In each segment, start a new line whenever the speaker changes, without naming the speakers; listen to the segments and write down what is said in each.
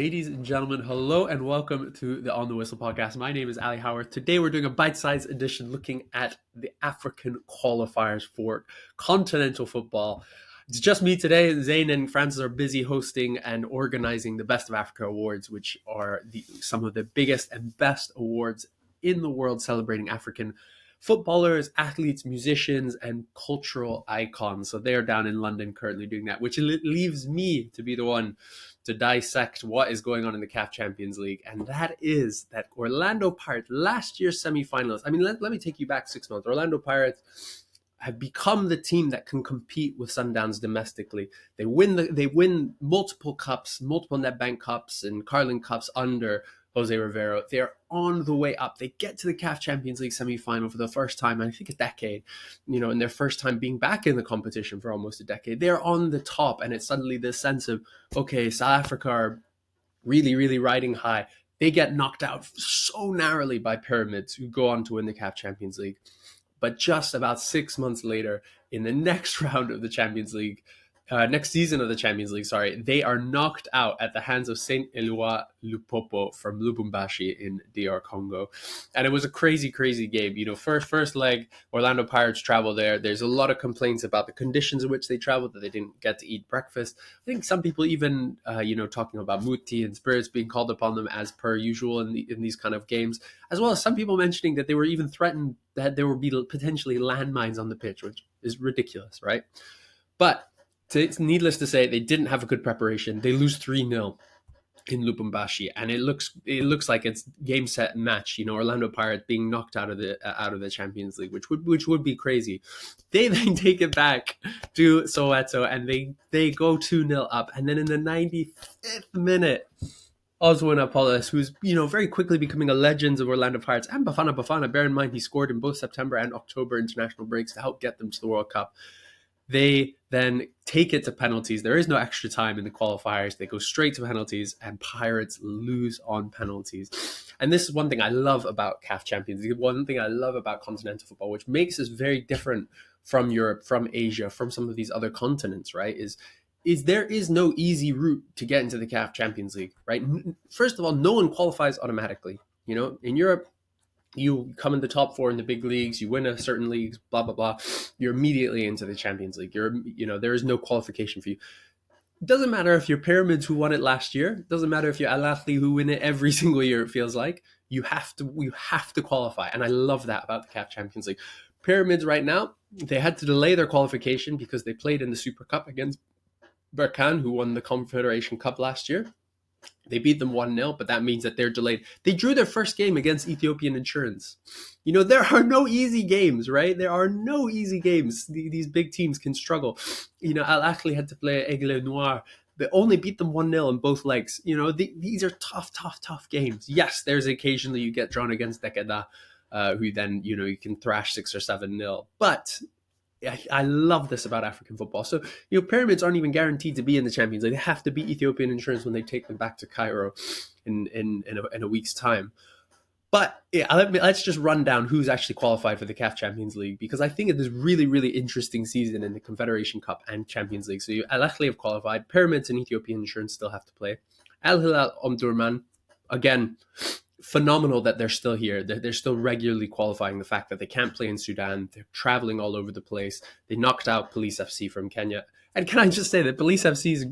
Ladies and gentlemen, hello and welcome to the On the Whistle podcast. My name is Ali Howorth. Today we're doing a bite-sized edition looking at the African qualifiers for continental football. It's just me today. Zayn and Francis are busy hosting and organizing the Best of Africa Awards, which are some of the biggest and best awards in the world celebrating African footballers, athletes, musicians, and cultural icons. So they are down in London currently doing that, which leaves me to be the one to dissect what is going on in the CAF Champions League. And that is that Orlando Pirates, last year's semifinalists. I mean, let me take you back 6 months. Orlando Pirates have become the team that can compete with Sundowns domestically. They win multiple cups, multiple NetBank Cups and Carling Cups under Jose Rivero. They're on the way up. They get to the CAF Champions League semifinal for the first time in I think a decade, in their first time being back in the competition for almost a decade. They're on the top, and it's suddenly this sense of, okay, South Africa are really, really riding high. They get knocked out so narrowly by Pyramids, who go on to win the CAF Champions League. But just about 6 months later, in the next round of the Champions League, next season of the Champions League, they are knocked out at the hands of Saint Eloi Lupopo from Lubumbashi in DR Congo. And it was a crazy, crazy game. First leg, Orlando Pirates travel there. There's a lot of complaints about the conditions in which they traveled, that they didn't get to eat breakfast. I think some people even, talking about muti and spirits being called upon them as per usual in these kind of games, as well as some people mentioning that they were even threatened that there would be potentially landmines on the pitch, which is ridiculous, right? But it's needless to say, they didn't have a good preparation. They lose 3-0 in Lubumbashi, and it looks like it's game, set, match. Orlando Pirates being knocked out of the Champions League, which would be crazy. They then take it back to Soweto, and they go 2-0 up, and then in the 95th minute, Oswin Apollos, who's very quickly becoming a legend of Orlando Pirates, and Bafana. Bear in mind, he scored in both September and October international breaks to help get them to the World Cup. They then take it to penalties. There is no extra time in the qualifiers. They go straight to penalties, and Pirates lose on penalties. And this is one thing I love about CAF Champions League, one thing I love about continental football, which makes us very different from Europe, from Asia, from some of these other continents, right? Is there is no easy route to get into the CAF Champions League, right? First of all, no one qualifies automatically. In Europe, you come in the top four in the big leagues, you win a certain leagues, blah, blah, blah. You're immediately into the Champions League. There is no qualification for you. It doesn't matter if you're Pyramids who won it last year. It doesn't matter if you're Al Ahly who win it every single year, it feels like. You have to qualify. And I love that about the CAF Champions League. Pyramids right now, they had to delay their qualification because they played in the Super Cup against Berkane, who won the Confederation Cup last year. They beat them 1-0, but that means that they're delayed. They drew their first game against Ethiopian Insurance. There are no easy games, right? There are no easy games. These big teams can struggle. Al Ahly had to play Aigle Noir. They only beat them 1-0 in both legs. These are tough games. Yes, there's occasionally you get drawn against Dekeda, who then, you can thrash 6 or 7-0. But I love this about African football. So, Pyramids aren't even guaranteed to be in the Champions League. They have to beat Ethiopian Insurance when they take them back to Cairo in a week's time. But let's just run down who's actually qualified for the CAF Champions League, because I think it is really, really interesting season in the Confederation Cup and Champions League. So Al Ahly have qualified. Pyramids and Ethiopian Insurance still have to play. Al Hilal Omdurman, again, phenomenal that they're still here. They're still regularly qualifying. The fact that they can't play in Sudan, they're traveling all over the place. They knocked out Police FC from Kenya. And can I just say that Police FC's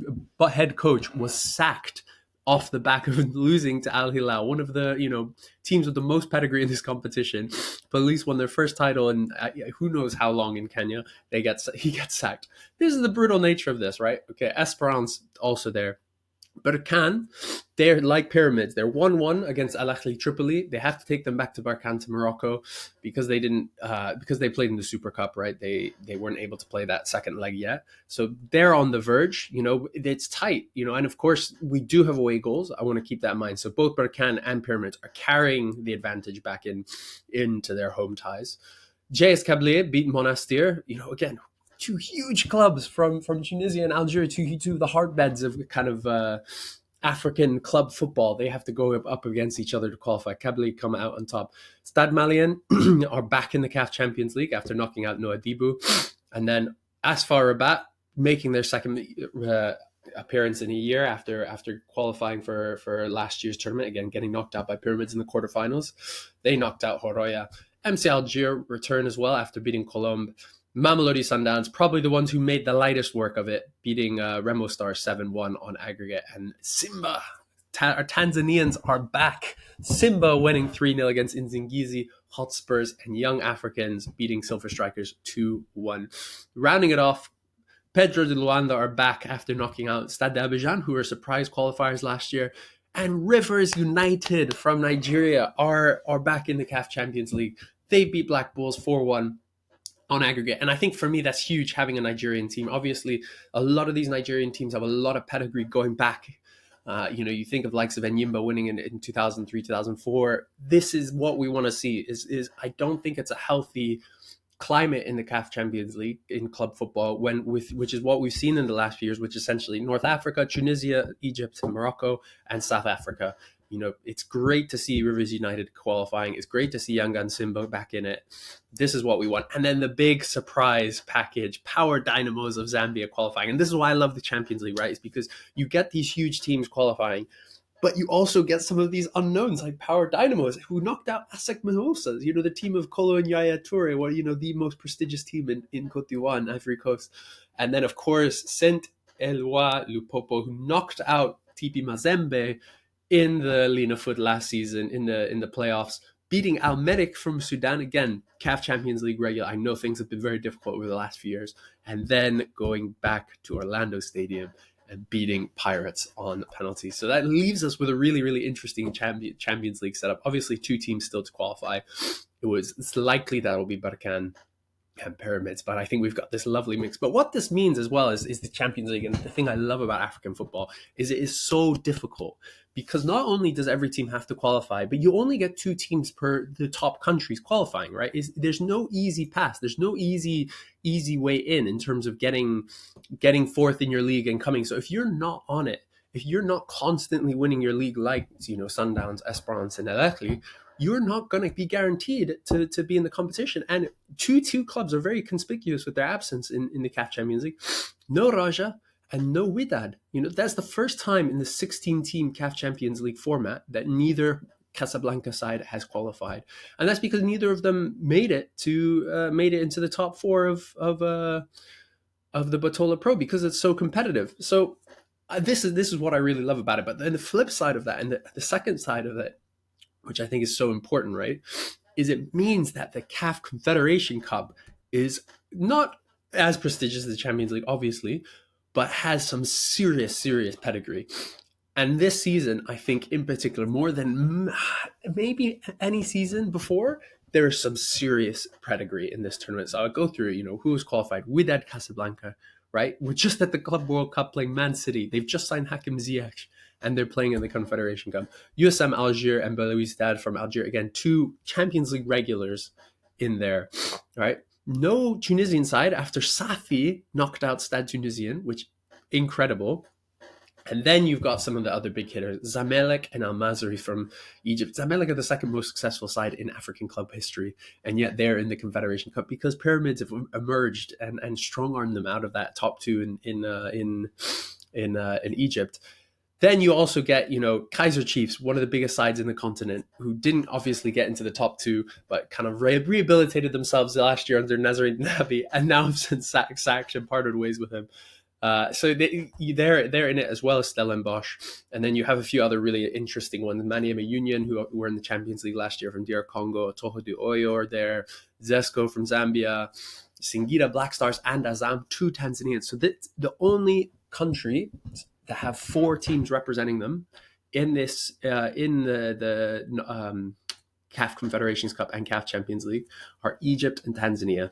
head coach was sacked off the back of losing to Al Hilal, one of the teams with the most pedigree in this competition. Police won their first title in who knows how long in Kenya. He gets sacked. This is the brutal nature of this, right? Okay, Esperance also there. Berkane, they're like Pyramids. They're 1-1 against Al Ahly Tripoli. They have to take them back to Berkane to Morocco because they didn't because they played in the Super Cup, right? They weren't able to play that second leg yet. So they're on the verge. It's tight. And of course we do have away goals. I want to keep that in mind. So both Berkane and Pyramids are carrying the advantage back into their home ties. JS Kabylie beat Monastir. Again, two huge clubs from Tunisia and Algeria, two the heartbeds of kind of African club football. They have to go up against each other to qualify. Kabylie come out on top. Stade Malien are back in the CAF Champions League after knocking out Nouadhibou. And then Asfar Rabat making their second appearance in a year after qualifying for last year's tournament, again getting knocked out by Pyramids in the quarterfinals. They knocked out Horoya. MC Algier return as well after beating Colombe. Mamelodi Sundowns, probably the ones who made the lightest work of it, beating Remo Stars 7-1 on aggregate. And Simba, our Tanzanians are back. Simba winning 3-0 against Nzingizi, Hotspurs, and Young Africans beating Silver Strikers 2-1. Rounding it off, Pedro de Luanda are back after knocking out Stade d'Abidjan, who were surprise qualifiers last year. And Rivers United from Nigeria are back in the CAF Champions League. They beat Black Bulls 4-1 on aggregate. And I think for me, that's huge having a Nigerian team. Obviously, a lot of these Nigerian teams have a lot of pedigree going back. You think of likes of Enyimba winning in 2003, 2004. This is what we want to see. Is I don't think it's a healthy climate in the CAF Champions League in club football, which is what we've seen in the last few years, which is essentially North Africa, Tunisia, Egypt, Morocco, and South Africa. It's great to see Rivers United qualifying. It's great to see Yanga and Simba back in it. This is what we want. And then the big surprise package, Power Dynamos of Zambia qualifying. And this is why I love the Champions League, right? It's because you get these huge teams qualifying, but you also get some of these unknowns like Power Dynamos, who knocked out ASEC Mimosas, the team of Kolo and Yaya Toure, the most prestigious team in Cote d'Ivoire and Ivory Coast. And then, of course, Saint Eloi Lupopo, who knocked out TP Mazembe in the Lina Foot last season in the playoffs, beating Al Merrikh from Sudan, again, CAF Champions League regular. I know things have been very difficult over the last few years. And then going back to Orlando Stadium and beating Pirates on penalties. So that leaves us with a really, really interesting Champions League setup. Obviously, 2 teams still to qualify. It's likely that it'll be Barkan and Pyramids, but I think we've got this lovely mix. But what this means as well is the Champions League, and the thing I love about African football is it is so difficult, because not only does every team have to qualify, but you only get 2 teams per the top countries qualifying, right? There's no easy pass. There's no easy way in terms of getting fourth in your league and coming. So if you're not on it, if you're not constantly winning your league like, Sundowns, Esperance, and El Ahly, you're not going to be guaranteed to be in the competition. And two clubs are very conspicuous with their absence in the CAF Champions League. No Raja and no Wydad. That's the first time in the 16-team CAF Champions League format that neither Casablanca side has qualified, and that's because neither of them made it into the top 4 of the Batola Pro, because it's so competitive. So this is what I really love about it. But then the flip side of that, and the second side of it, which I think is so important, right, is it means that the CAF Confederation Cup is not as prestigious as the Champions League, obviously, but has some serious pedigree. And this season, I think in particular, more than maybe any season before, there is some serious pedigree in this tournament. So I'll go through, who was qualified. Wydad Casablanca, right? We're just at the Club World Cup playing Man City. They've just signed Hakim Ziyech, and they're playing in the Confederation Cup. USM Algier and Belouizdad from Algier, again, 2 Champions League regulars in there, right? No Tunisian side after Safi knocked out Stade Tunisien, which incredible. And then you've got some of the other big hitters, Zamalek and Al Mazri from Egypt. Zamalek are the second most successful side in African club history, and yet they're in the Confederation Cup because Pyramids have emerged and strong-armed them out of that top 2 in Egypt. Then you also get, Kaiser Chiefs, one of the biggest sides in the continent, who didn't obviously get into the top 2, but kind of rehabilitated themselves last year under Nazarene Nabi, and now have since sacked and parted ways with him. So they're in it as well as Stellenbosch. And then you have a few other really interesting ones. Maniema Union, who were in the Champions League last year from DR Congo. Toho de Oyo are there. Zesco from Zambia. Singida Black Stars and Azam, 2 Tanzanians. So the only country that have 4 teams representing them in this in the CAF Confederations Cup and CAF Champions League are Egypt and Tanzania.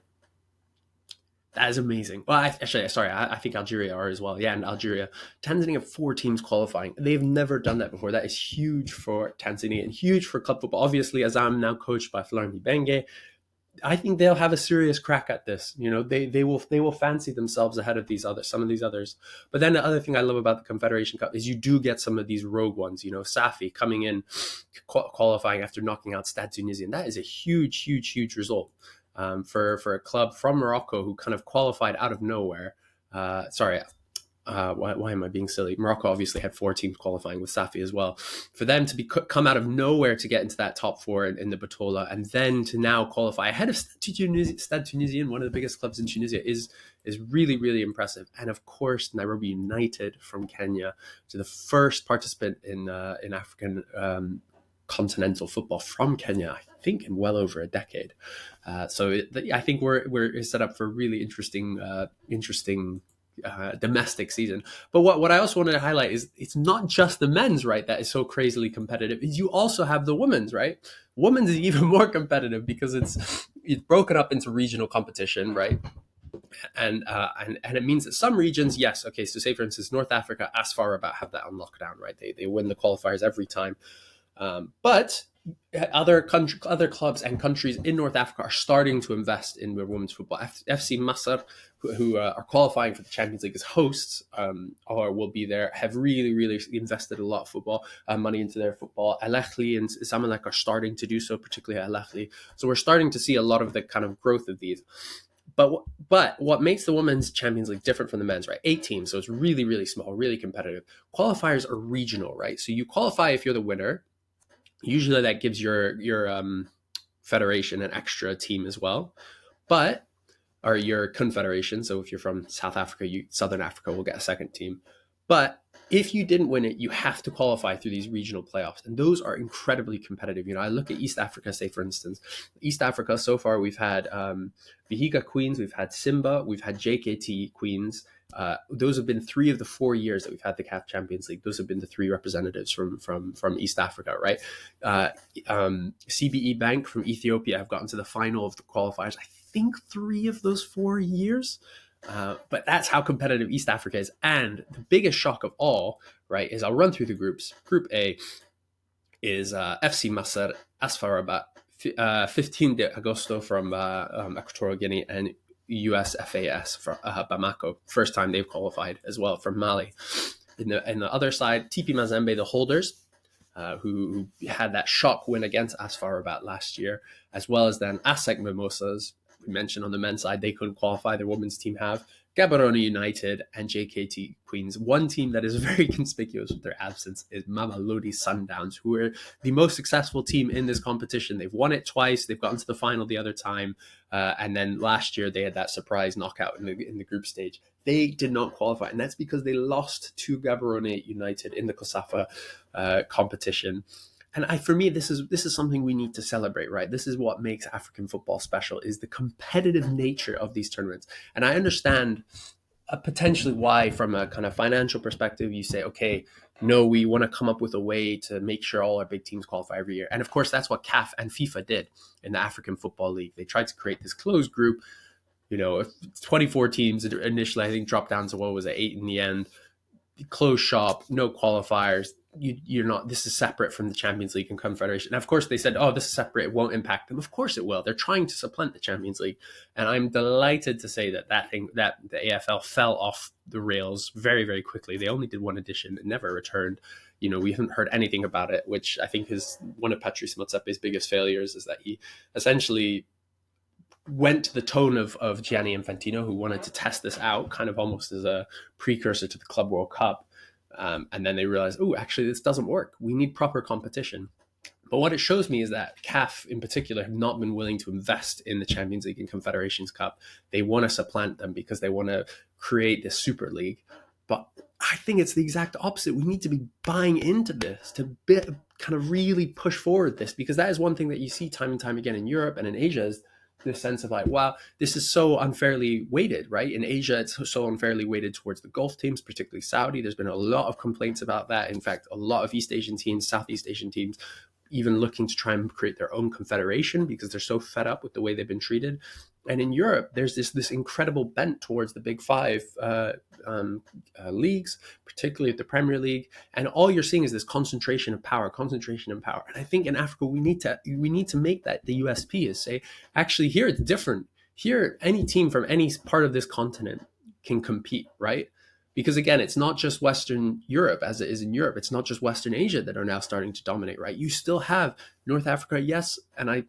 That is amazing. Well, I think Algeria are as well. Yeah, and Algeria. Tanzania have 4 teams qualifying. They've never done that before. That is huge for Tanzania and huge for club football. Obviously, Azam, now coached by Florent Ibenge, I think they'll have a serious crack at this. They will fancy themselves ahead of some of these others. But then the other thing I love about the Confederation Cup is you do get some of these rogue ones. Safi coming in, qualifying after knocking out Stade Tunisien. That is a huge result. For a club from Morocco who kind of qualified out of nowhere. why am I being silly? Morocco obviously had 4 teams qualifying with Safi as well. For them to be come out of nowhere to get into that top four in the Batola, and then to now qualify ahead of Stade Tunisien, one of the biggest clubs in Tunisia, is really, really impressive. And of course, Nairobi United from Kenya, to the first participant in African continental football from Kenya, I think in well over a decade. I think we're set up for a really interesting domestic season. But what I also wanted to highlight is it's not just the men's, right, that is so crazily competitive. Is you also have the women's, right? Women's is even more competitive because it's broken up into regional competition, right? And it means that some regions, yes, okay. So say for instance, North Africa, as far about have that on lockdown, right? They win the qualifiers every time. But other clubs and countries in North Africa are starting to invest in women's football. FC Masr, who are qualifying for the Champions League as hosts, or will be there, have really, really invested a lot of football money into their football. Al Ahly and Zamalek are starting to do so, particularly Al Ahly. So we're starting to see a lot of the kind of growth of these. But what makes the women's Champions League different from the men's, right? 8 teams, so it's really, really small, really competitive. Qualifiers are regional, right? So you qualify if you're the winner. Usually that gives your federation an extra team as well, or your confederation. So if you're from South Africa, Southern Africa will get a second team. But if you didn't win it, you have to qualify through these regional playoffs, and those are incredibly competitive. I look at East Africa, say for instance, East Africa so far we've had Vihiga Queens, we've had Simba, we've had JKT Queens. Those have been 3 of the 4 years that we've had the CAF Champions League. Those have been the 3 representatives from East Africa, right? CBE Bank from Ethiopia have gotten to the final of the qualifiers, I think 3 of those 4 years. But that's how competitive East Africa is. And the biggest shock of all, right, is I'll run through the groups. Group A is FC Masr, AS FAR Rabat, 15 de Agosto from Equatorial Guinea, and USFAS from Bamako. First time they've qualified as well, from Mali. In the other side, TP Mazembe, the holders, who had that shock win against AS FAR Rabat last year, as well as then ASEC Mimosas. We mentioned on the men's side, they couldn't qualify. Their women's team have. Gaborone United and JKT Queens. One team that is very conspicuous with their absence is Mamelodi Sundowns, who are the most successful team in this competition. They've won it twice. They've gotten to the final the other time. And then last year, they had that surprise knockout in the group stage. They did not qualify, and that's because they lost to Gaborone United in the COSAFA competition. And for me, this is something we need to celebrate, right? This is what makes African football special, is the competitive nature of these tournaments. And I understand potentially why, from a kind of financial perspective, you say, okay, no, we want to come up with a way to make sure all our big teams qualify every year. And of course, that's what CAF and FIFA did in the African Football League. They tried to create this closed group, 24 teams initially, I think dropped down to, what was it, 8 in the end. Closed shop, no qualifiers. You're not. This is separate from the Champions League and Confederation. And of course, they said, "Oh, this is separate. It won't impact them." Of course, it will. They're trying to supplant the Champions League, and I'm delighted to say that the AFL fell off the rails very, very quickly. They only did one edition and never returned. We haven't heard anything about it, which I think is one of Patrice Motsepe's biggest failures. Is that he essentially went to the tone of Gianni Infantino, who wanted to test this out, kind of almost as a precursor to the Club World Cup. And then they realized, oh, actually, this doesn't work. We need proper competition. But what it shows me is that CAF in particular have not been willing to invest in the Champions League and Confederations Cup. They want to supplant them because they want to create this Super League. But I think it's the exact opposite. We need to be buying into this to kind of really push forward this, because that is one thing that you see time and time again in Europe and in Asia, is the sense of like, wow, this is so unfairly weighted, right? In Asia, it's so unfairly weighted towards the Gulf teams, particularly Saudi. There's been a lot of complaints about that. In fact, a lot of East Asian teams, Southeast Asian teams, even looking to try and create their own confederation because they're so fed up with the way they've been treated. And in Europe, there's this incredible bent towards the big 5 leagues, particularly at the Premier League. And all you're seeing is this concentration of power. And I think in Africa, we need to make that the USP, is say, actually, here it's different. Here, any team from any part of this continent can compete, right? Because again, it's not just Western Europe as it is in Europe. It's not just Western Asia that are now starting to dominate, right? You still have North Africa, yes, and I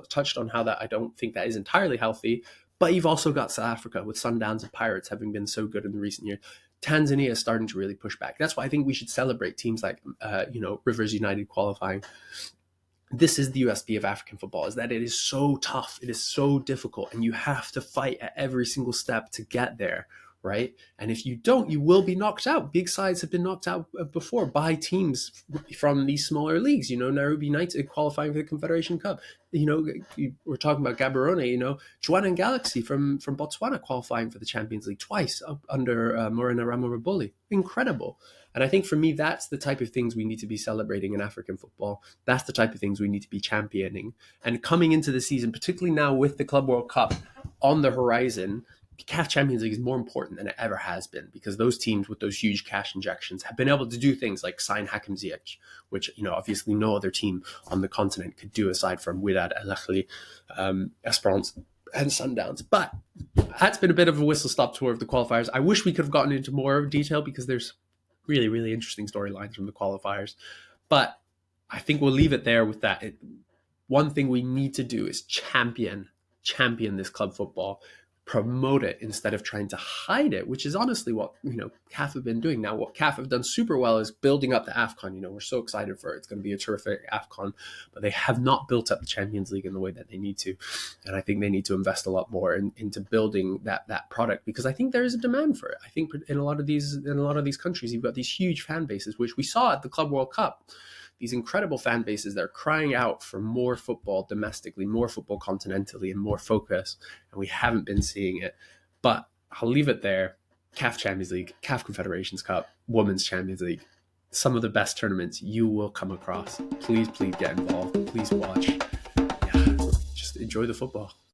touched on how that I don't think that is entirely healthy, But you've also got South Africa with Sundowns and Pirates having been so good in the recent years. Tanzania is starting to really push back. That's why I think we should celebrate teams like, Rivers United qualifying. This is the USP of African football, is that it is so tough, it is so difficult, and you have to fight at every single step to get there, right? And if you don't, you will be knocked out. Big sides have been knocked out before by teams from these smaller leagues. Nairobi United qualifying for the Confederation Cup. We're talking about Gaborone. Jwaneng Galaxy from Botswana qualifying for the Champions League twice under Morena Ramoraboli. Incredible. And I think for me, that's the type of things we need to be celebrating in African football. That's the type of things we need to be championing. And coming into the season, particularly now with the Club World Cup on the horizon, the CAF Champions League is more important than it ever has been, because those teams with those huge cash injections have been able to do things like sign Hakim Ziyech, which obviously no other team on the continent could do aside from Wydad, Al Ahly, Esperance, and Sundowns. But that's been a bit of a whistle-stop tour of the qualifiers. I wish we could have gotten into more detail, because there's really, really interesting storylines from the qualifiers. But I think we'll leave it there with that. One thing we need to do is champion this club football, promote it instead of trying to hide it, which is honestly what CAF have been doing. Now, what CAF have done super well is building up the AFCON. We're so excited for it. It's going to be a terrific AFCON, but they have not built up the Champions League in the way that they need to. And I think they need to invest a lot more into building that product, because I think there is a demand for it. I think in a lot of these countries, you've got these huge fan bases, which we saw at the Club World Cup. These incredible fan bases that are crying out for more football domestically, more football continentally, and more focus. And we haven't been seeing it. But I'll leave it there. CAF Champions League, CAF Confederations Cup, Women's Champions League. Some of the best tournaments you will come across. Please get involved. Please watch. Yeah, just enjoy the football.